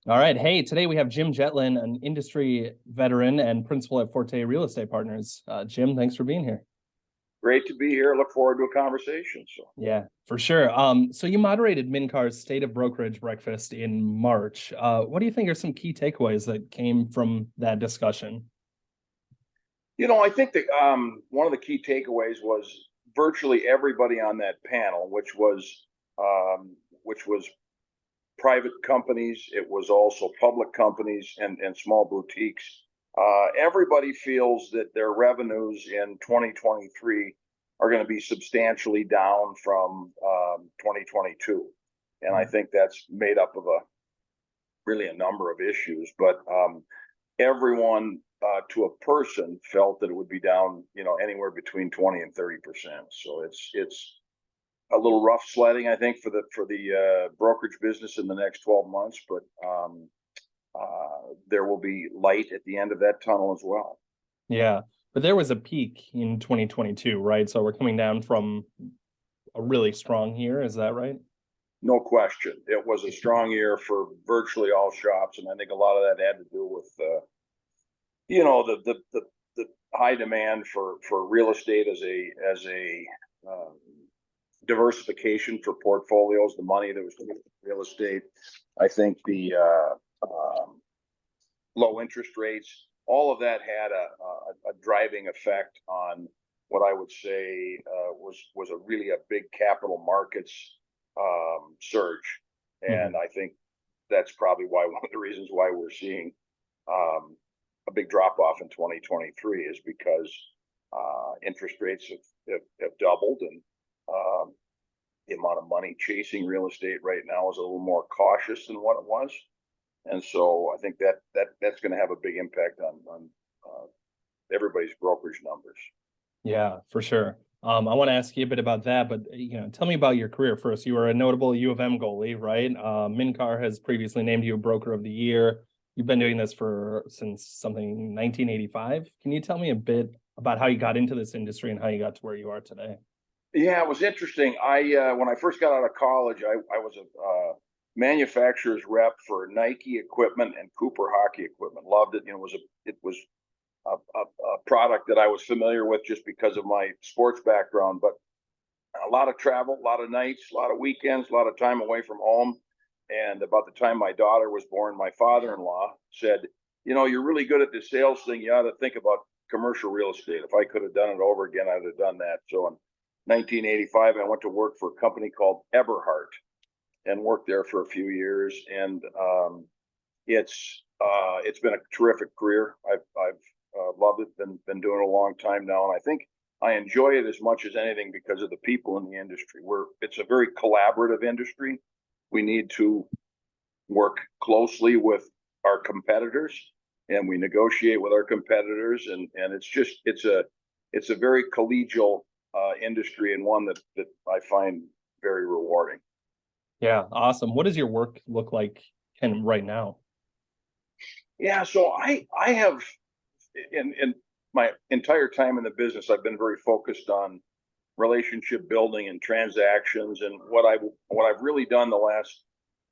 All right. Hey, today we have Jim Jetland, an industry veteran and principal at Forte Real Estate Partners. Jim, thanks for being here. Great to be here. Look forward to a conversation. Yeah, for sure. So you moderated MNCAR's State of Brokerage breakfast in March. What do you think are some key takeaways that came from that discussion? I think that one of the key takeaways was virtually everybody on that panel, which was private companies. It was also public companies and small boutiques. Everybody feels that their revenues in 2023 are going to be substantially down from 2022. And I think that's made up of really a number of issues, but everyone to a person felt that it would be down, anywhere between 20 and 30%. So it's a little rough sledding, I think, for the brokerage business in the next 12 months, but there will be light at the end of that tunnel as well. Yeah, but there was a peak in 2022, right? So we're coming down from a really strong year. Is that right? No question. It was a strong year for virtually all shops, and I think a lot of that had to do with the high demand for real estate as a diversification for portfolios, the money that was in real estate. I think the low interest rates, all of that had a driving effect on what I would say was a big capital markets surge. And I think that's probably one of the reasons why we're seeing a big drop off in 2023 is because interest rates have doubled, and the amount of money chasing real estate right now is a little more cautious than what it was. And so I think that's going to have a big impact on everybody's brokerage numbers. Yeah, for sure. I want to ask you a bit about that, but tell me about your career first. You were a notable U of M goalie, right? MNCAR has previously named you a Broker of the Year. You've been doing this since something 1985. Can you tell me a bit about how you got into this industry and how you got to where you are today? Yeah, it was interesting. When I first got out of college, I was a manufacturer's rep for Nike equipment and Cooper hockey equipment. Loved it. It was a product that I was familiar with just because of my sports background. But a lot of travel, a lot of nights, a lot of weekends, a lot of time away from home. And about the time my daughter was born, my father-in-law said, "You're really good at the sales thing. You ought to think about commercial real estate." If I could have done it over again, I'd have done that. So in 1985, I went to work for a company called Eberhardt and worked there for a few years. And it's been a terrific career. I've loved it. Been doing it a long time now, and I think I enjoy it as much as anything because of the people in the industry. It's a very collaborative industry. We need to work closely with our competitors, and we negotiate with our competitors, and it's a very collegial industry, and one that I find very rewarding. Yeah, awesome. What does your work look like right now? Yeah, so I have in my entire time in the business, I've been very focused on relationship building and transactions. And what I've really done the last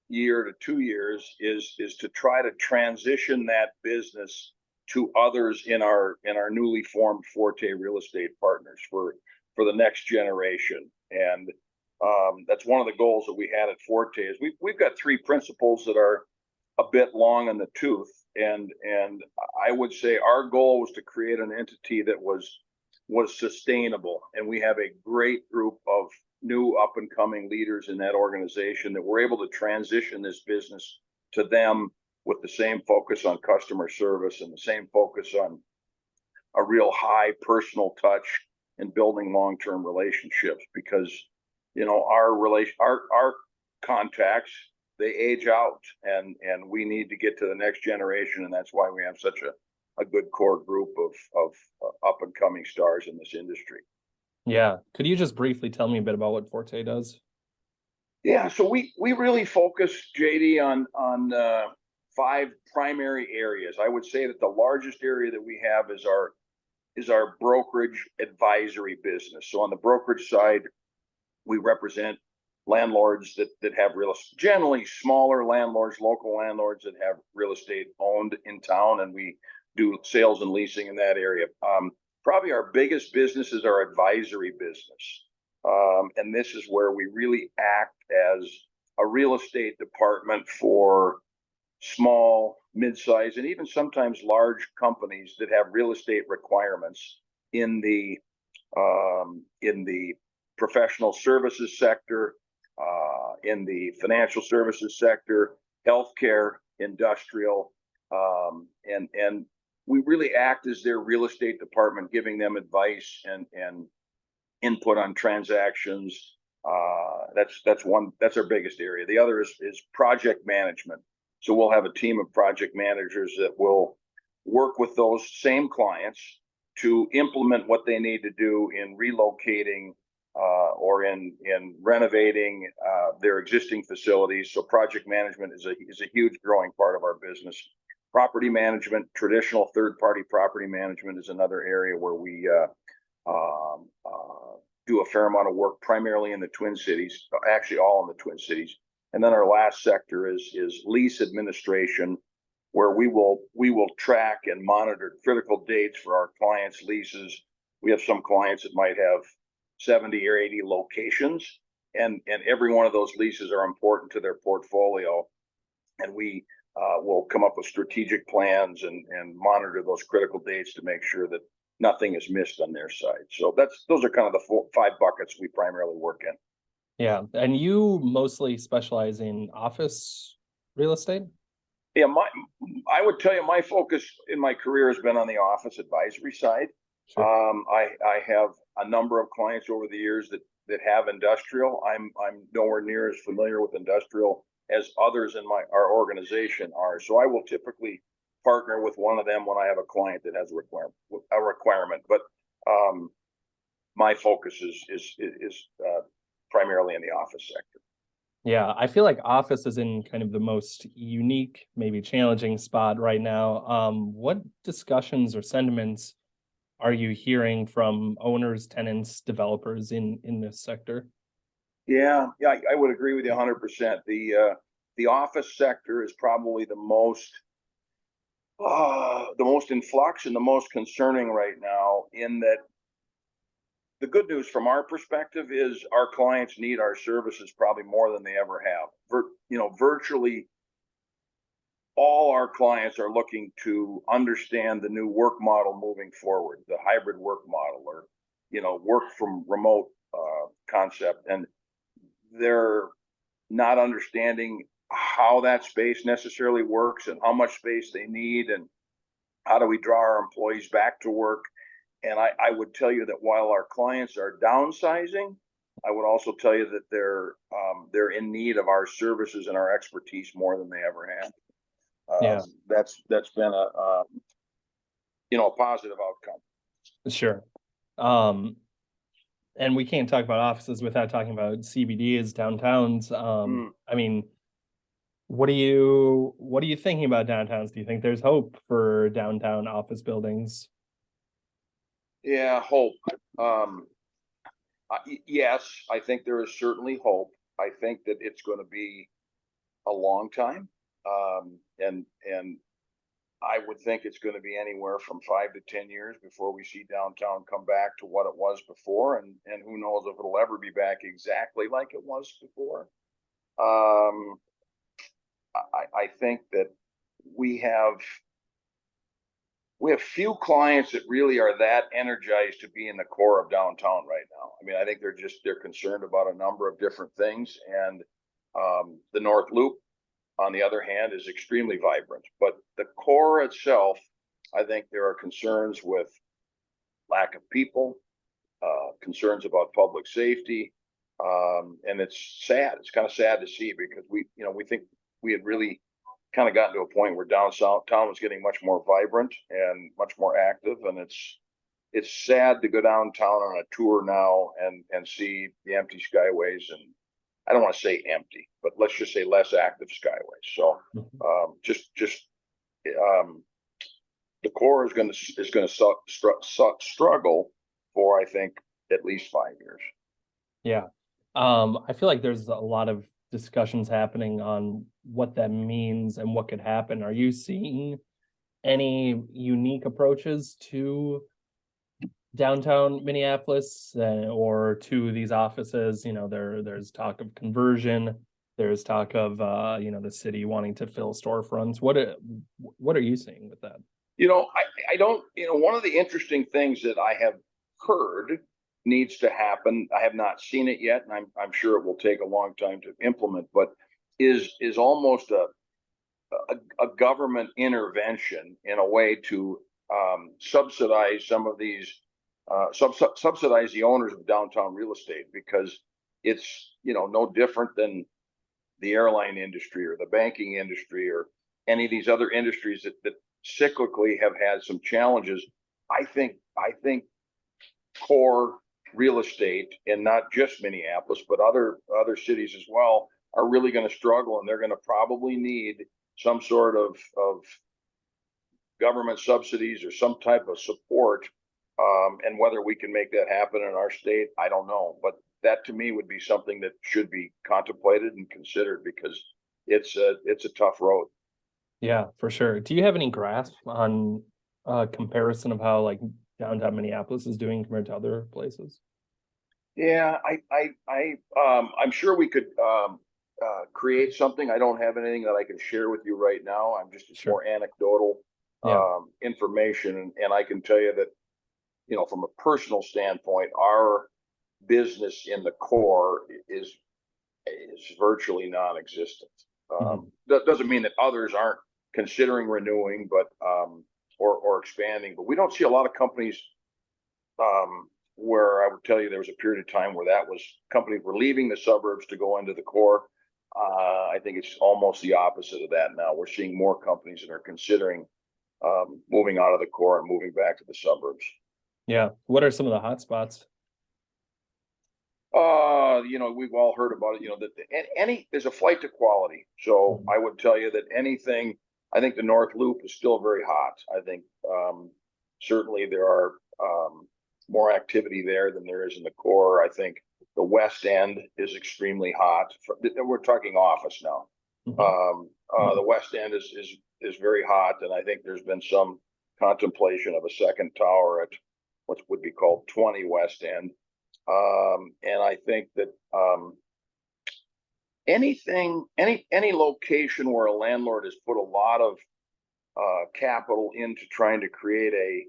year to 2 years is to try to transition that business to others in our newly formed Forte Real Estate Partners for the next generation. And that's one of the goals that we had at Forte is we've got three principles that are a bit long in the tooth. And I would say our goal was to create an entity that was sustainable. And we have a great group of new up and coming leaders in that organization that we're able to transition this business to them with the same focus on customer service and the same focus on a real high personal touch and building long-term relationships, because our contacts, they age out, and we need to get to the next generation, and that's why we have such a good core group of up and coming stars in this industry. Yeah, could you just briefly tell me a bit about what Forte does? Yeah, so we really focus, JD, on 5 primary areas. I would say that the largest area that we have is our brokerage advisory business. So on the brokerage side, we represent landlords that have real estate, generally smaller landlords, local landlords that have real estate owned in town, and we do sales and leasing in that area. Probably our biggest business is our advisory business. And this is where we really act as a real estate department for small, mid-sized, and even sometimes large companies that have real estate requirements in the professional services sector, in the financial services sector, healthcare, industrial, and we really act as their real estate department, giving them advice and input on transactions. That's our biggest area. The other is project management. So we'll have a team of project managers that will work with those same clients to implement what they need to do in relocating or in renovating their existing facilities. So project management is a huge growing part of our business. Property management, traditional third-party property management, is another area where we do a fair amount of work, primarily in the Twin Cities, actually all in the Twin Cities. And then our last sector is lease administration, where we will track and monitor critical dates for our clients' leases. We have some clients that might have 70 or 80 locations, and every one of those leases are important to their portfolio. And we will come up with strategic plans and monitor those critical dates to make sure that nothing is missed on their side. So those are kind of the 5 buckets we primarily work in. Yeah. And you mostly specialize in office real estate? Yeah, I would tell you my focus in my career has been on the office advisory side. Sure. I have a number of clients over the years that have industrial. I'm nowhere near as familiar with industrial as others in our organization are. So I will typically partner with one of them when I have a client that has a requirement. But my focus is primarily in the office sector. Yeah, I feel like office is in kind of the most unique, maybe challenging spot right now. What discussions or sentiments are you hearing from owners, tenants, developers in this sector? Yeah, I would agree with you 100%. The office sector is probably the most in flux and the most concerning right now, in that the good news from our perspective is our clients need our services probably more than they ever have. Virtually all our clients are looking to understand the new work model moving forward, the hybrid work model, or work from remote concept, and they're not understanding how that space necessarily works and how much space they need, and how do we draw our employees back to work. And I would tell you that while our clients are downsizing, I would also tell you that they're in need of our services and our expertise more than they ever have. Yeah, that's been a positive outcome. sure. And we can't talk about offices without talking about CBDs, downtowns. I mean, what are you thinking about downtowns? Do you think there's hope for downtown office buildings? Yeah, hope. Yes, I think there is certainly hope. I think that it's going to be a long time, and I would think it's going to be anywhere from 5 to 10 years before we see downtown come back to what it was before, and who knows if it'll ever be back exactly like it was before. I think that we have few clients that really are that energized to be in the core of downtown right now. I mean, I think they're concerned about a number of different things, and the North Loop, on the other hand, is extremely vibrant. But the core itself, I think there are concerns with lack of people, concerns about public safety, and it's sad. It's kind of sad to see, because we think we had really kind of gotten to a point where downtown was getting much more vibrant and much more active, and it's sad to go downtown on a tour now and see the empty skyways, and I don't want to say empty, but let's just say less active skyways. So the core is going to struggle for, I think, at least 5 years. Yeah. I feel like there's a lot of discussions happening on what that means and what could happen. Are you seeing any unique approaches to downtown Minneapolis or to these offices? There's talk of conversion. There's talk of the city wanting to fill storefronts. What are you seeing with that? I don't, one of the interesting things that I have heard needs to happen. I have not seen it yet, and I'm sure it will take a long time to implement, but is almost a government intervention in a way to subsidize some of these subsidize the owners of downtown real estate, because it's no different than the airline industry or the banking industry or any of these other industries that cyclically have had some challenges. I think core real estate, and not just Minneapolis, but other cities as well, are really going to struggle, and they're going to probably need some sort of government subsidies or some type of support. And whether we can make that happen in our state, I don't know. But that to me would be something that should be contemplated and considered, because it's a tough road. Yeah, for sure. Do you have any grasp on comparison of how like downtown Minneapolis is doing compared to other places? Yeah, I'm sure we could create something. I don't have anything that I can share with you right now. It's Sure. more anecdotal Yeah. information, and I can tell you that from a personal standpoint, our business in the core is virtually non-existent. That doesn't mean that others aren't considering renewing, but or expanding. But we don't see a lot of companies where I would tell you there was a period of time where companies were leaving the suburbs to go into the core. I think it's almost the opposite of that now. We're seeing more companies that are considering moving out of the core and moving back to the suburbs. Yeah. What are some of the hot spots? We've all heard about it, that there's a flight to quality. So Mhm. I would tell you that I think the North Loop is still very hot. I think certainly there are more activity there than there is in the core. I think the West End is extremely hot. We're talking office now. Mhm. The West End is very hot, and I think there's been some contemplation of a second tower at what would be called 20 West End. And I think that any location where a landlord has put a lot of capital into trying to create a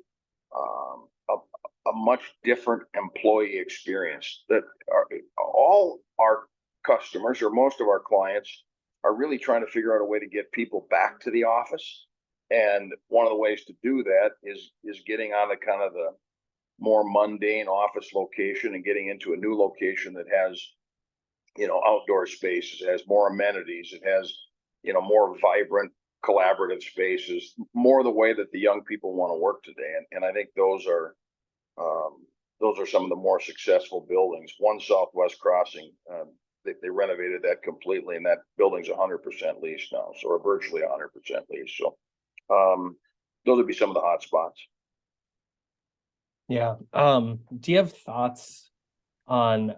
much different employee experience, that all our customers, or most of our clients, are really trying to figure out a way to get people back to the office. And one of the ways to do that is getting on the kind of the more mundane office location and getting into a new location that has outdoor spaces, it has more amenities, it has more vibrant collaborative spaces, more the way that the young people want to work today. And I think those are some of the more successful buildings. One Southwest Crossing, they renovated that completely, and that building's 100% leased now, so or virtually 100% leased. So those would be some of the hot spots. Yeah. Do you have thoughts on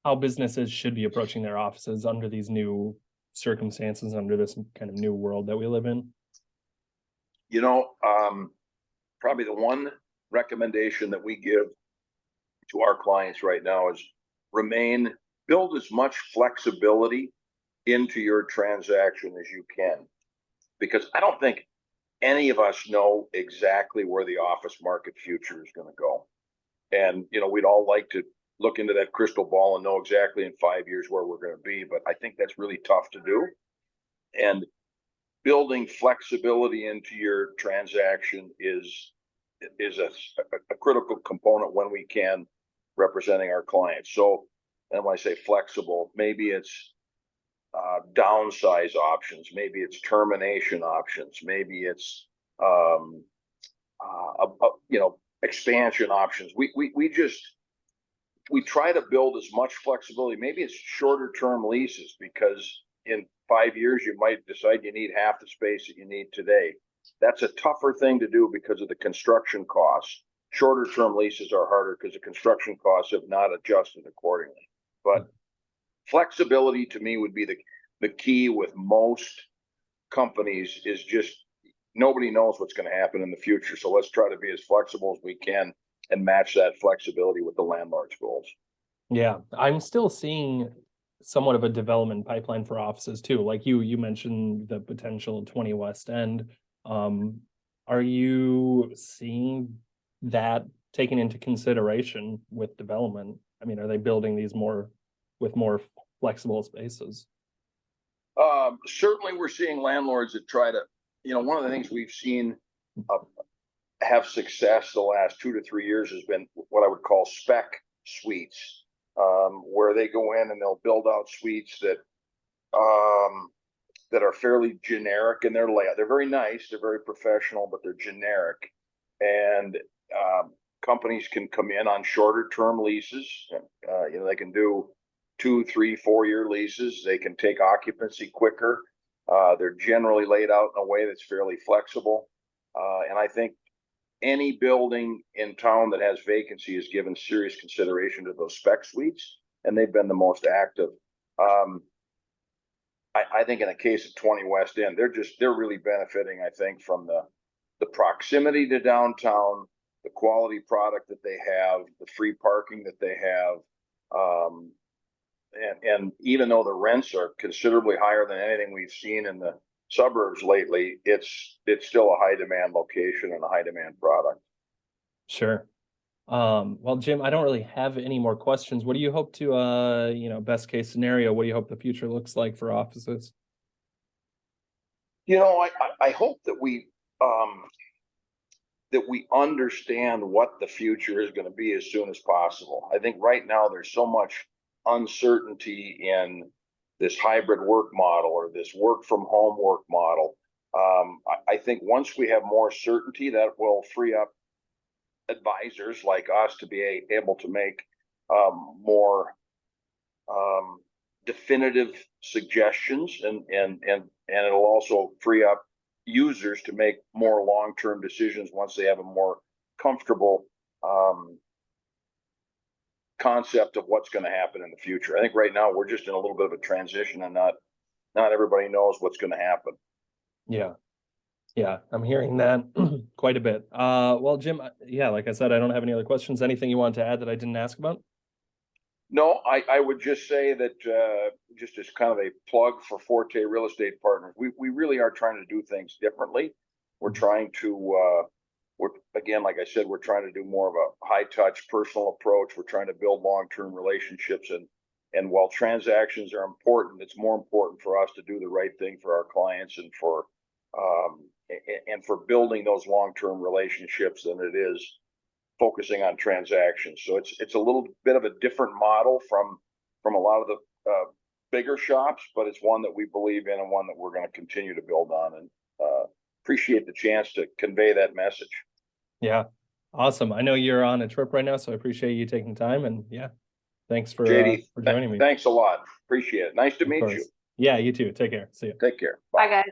how businesses should be approaching their offices under these new circumstances, under this kind of new world that we live in? Probably the one recommendation that we give to our clients right now is build as much flexibility into your transaction as you can, because I don't think any of us know exactly where the office market future is going to go. And, we'd all like to look into that crystal ball and know exactly in 5 years where we're going to be, but I think that's really tough to do. And building flexibility into your transaction is a critical component when we can, representing our clients. So, and when I say flexible, maybe it's downsize options, maybe it's termination options, maybe it's expansion options. We try to build as much flexibility. Maybe it's shorter term leases, because in 5 years you might decide you need half the space that you need today. That's a tougher thing to do because of the construction costs. Shorter term leases are harder because the construction costs have not adjusted accordingly. But flexibility to me would be the key with most companies. Is just nobody knows what's going to happen in the future. So let's try to be as flexible as we can and match that flexibility with the landlord's goals. Yeah, I'm still seeing somewhat of a development pipeline for offices too. Like you mentioned the potential 20 West End. Are you seeing that taken into consideration with development? I mean, are they building these with more flexible spaces? Certainly we're seeing landlords that try to, one of the things we've seen have success the last 2 to 3 years has been what I would call spec suites, where they go in and they'll build out suites that are fairly generic in their layout. They're very nice, they're very professional, but they're generic. And companies can come in on shorter term leases. They can do 2, 3, 4 year leases. They can take occupancy quicker. They're generally laid out in a way that's fairly flexible. And I think any building in town that has vacancy is given serious consideration to those spec suites, and they've been the most active. I think in the case of 20 West End, they're really benefiting, I think, from the proximity to downtown, the quality product that they have, the free parking that they have. And even though the rents are considerably higher than anything we've seen in the suburbs lately, it's still a high demand location and a high demand product. Sure. Well, Jim, I don't really have any more questions. What do you hope to, best case scenario, what do you hope the future looks like for offices? I hope that we understand what the future is going to be as soon as possible. I think right now there's so much uncertainty in this hybrid work model or this work from home work model. I think once we have more certainty, that will free up advisors like us to be able to make more definitive suggestions, and it'll also free up users to make more long-term decisions once they have a more comfortable concept of what's going to happen in the future. I think right now we're just in a little bit of a transition, and not everybody knows what's going to happen. Yeah, I'm hearing that quite a bit. Well, Jim, like I said, I don't have any other questions. Anything you want to add that I didn't ask about? No, I would just say that just as kind of a plug for Forte Real Estate Partners, we really are trying to do things differently. We're trying to, again, like I said, we're trying to do more of a high touch personal approach. We're trying to build long-term relationships, and while transactions are important, it's more important for us to do the right thing for our clients and for building those long-term relationships than it is focusing on transactions. So it's a little bit of a different model from a lot of the bigger shops, but it's one that we believe in and one that we're going to continue to build on, and appreciate the chance to convey that message. Yeah, awesome. I know you're on a trip right now, so I appreciate you taking time, and thanks for JD, joining me. Thanks a lot. Appreciate it. Nice to meet you. Yeah, you too. Take care. See you. Take care. Bye, guys.